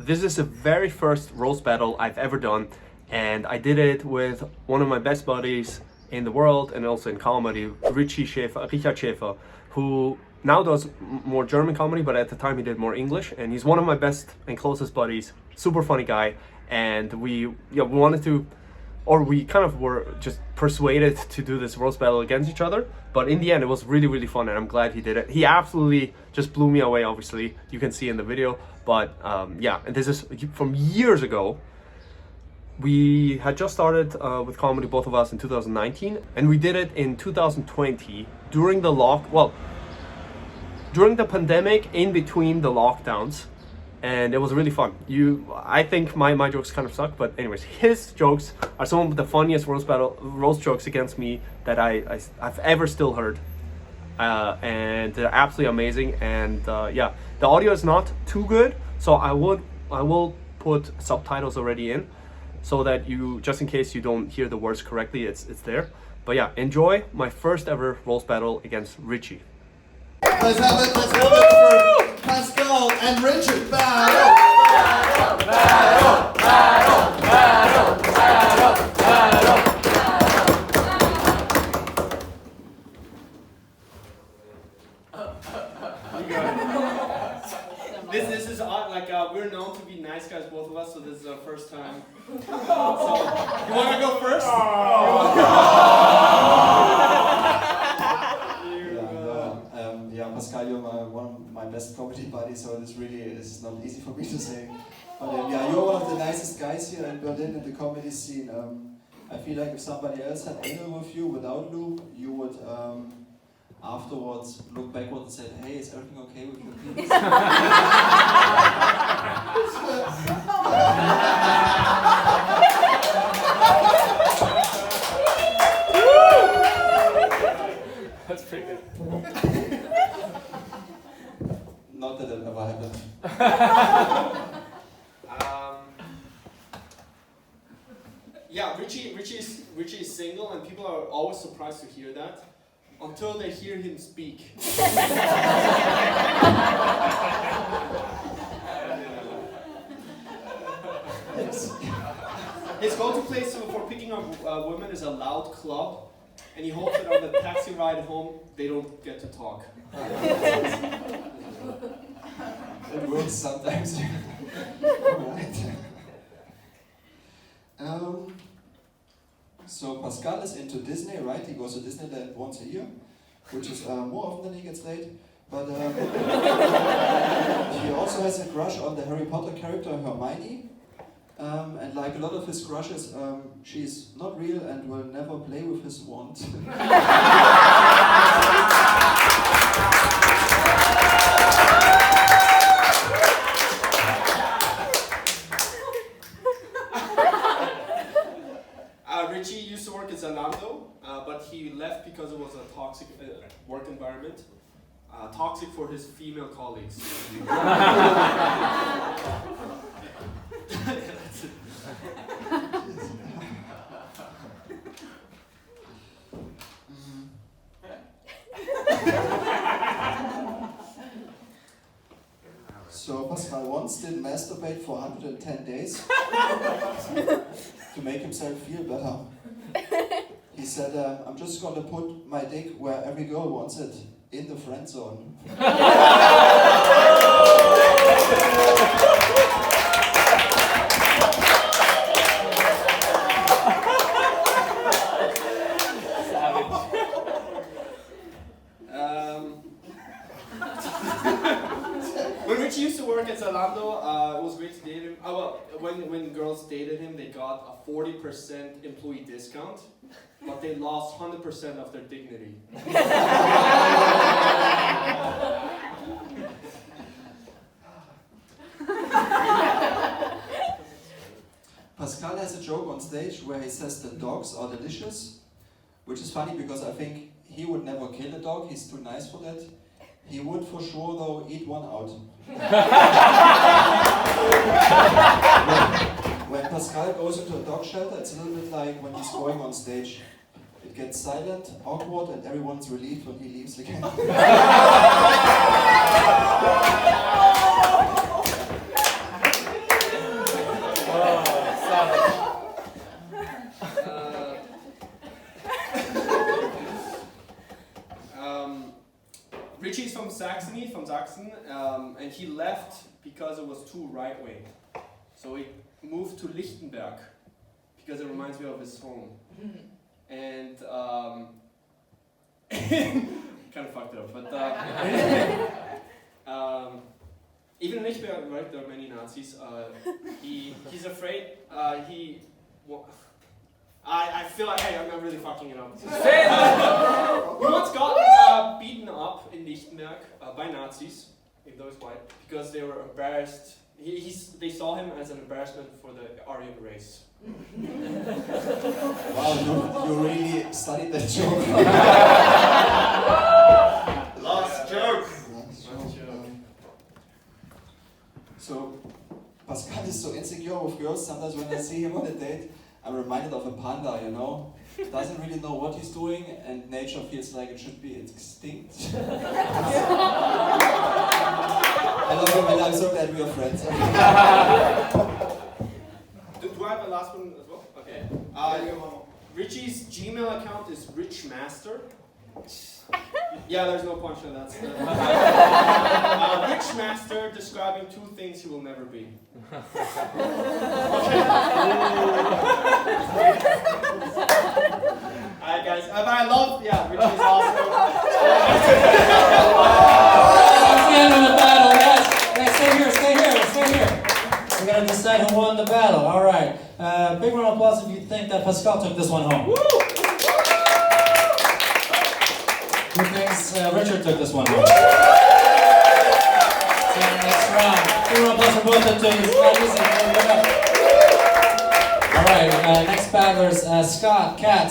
This is the very first roast battle I've ever done, and I did it with one of my best buddies in the world and also in comedy, Richie Schäfer, who now does more German comedy, but at the time he did more English, and he's one of my best and closest buddies. Super funny guy, and we wanted to, or we kind of were just persuaded to do this roast battle against each other. But in the end, it was really, really fun, and I'm glad he did it. He absolutely just blew me away, obviously. You can see in the video. But yeah, and this is from years ago. We had just started with comedy, both of us, in 2019. And we did it in 2020 during the during the pandemic, in between the lockdowns. And it was really fun. I think my jokes kind of suck, but anyways, his jokes are some of the funniest roast jokes against me that I've ever still heard, and they're absolutely amazing. And yeah, the audio is not too good, so I will put subtitles already in, so that you, just in case you don't hear the words correctly, it's there. But yeah, enjoy my first ever roast battle against Richie. Let's have it for Pascal and Richard. Battle! Battle! Battle! Battle! Battle! Battle! Battle! This is odd, like we're known to be nice guys, both of us, so this is our first time. So, you want to go first? Yeah, Pascal, you're one of my best comedy buddies, so this really is not easy for me to say. But yeah, you're one of the nicest guys here in Berlin in the comedy scene. I feel like if somebody else had anal with you without lube, you would afterwards look backward and say, "Hey, is everything okay with your penis?" That's pretty good. Not that it ever happened. Yeah, Richie is single, and people are always surprised to hear that until they hear him speak. His go-to place for picking up women is a loud club, and he hopes that on the taxi ride home they don't get to talk. It works sometimes. So Pascal is into Disney, right? He goes to Disneyland once a year, which is more often than he gets laid. But he also has a crush on the Harry Potter character Hermione. And like a lot of his crushes, she's not real and will never play with his wand. Richie used to work at Zalando, but he left because it was a toxic work environment. Toxic for his female colleagues. So Pascal once did masturbate for 110 days to make himself feel better. He said, "I'm just gonna put my dick where every girl wants it, in the friend zone." When Richie used to work at Zalando, it was great to date him. When girls dated him, they got a 40% employee discount, but they lost 100% of their dignity. Pascal has a joke on stage where he says the dogs are delicious, which is funny because I think he would never kill a dog, he's too nice for that. He would for sure though eat one out. When Pascal goes into a dog shelter, it's a little bit like when he's going on stage. It gets silent, awkward, and everyone's relieved when he leaves again. Richie's from Saxony, from Sachsen, and he left because it was too right-wing. So he moved to Lichtenberg because it reminds me of his home. And kind of fucked it up, but even in Lichtenberg, right, there are many Nazis. He's afraid. I feel like, hey, I'm not really fucking it up. He once got beaten up in Lichtenberg by Nazis, even though he's white, because they were embarrassed. They saw him as an embarrassment for the Aryan race. Wow, you really studied that joke. Last joke. So, Pascal is so insecure with girls. Sometimes when I see him on a date, I'm reminded of a panda, you know? Doesn't really know what he's doing, and nature feels like it should be extinct. I love him, and I'm so glad we are friends. Do I have a last one as well? Okay. Richie's Gmail account is richmaster. Yeah, there's no punch on that. Richmaster describing 2 things he will never be. Alright guys, I love, Richie's awesome. That's the end of the battle, guys. Stay here. We're going to decide who won the battle. Alright. Big round of applause if you think that Pascal took this one home. Woo! Who thinks Richard took this one home? See you in the next round. Big round of applause for both of them. It's not easy. Alright, next battlers, Scott, Kat,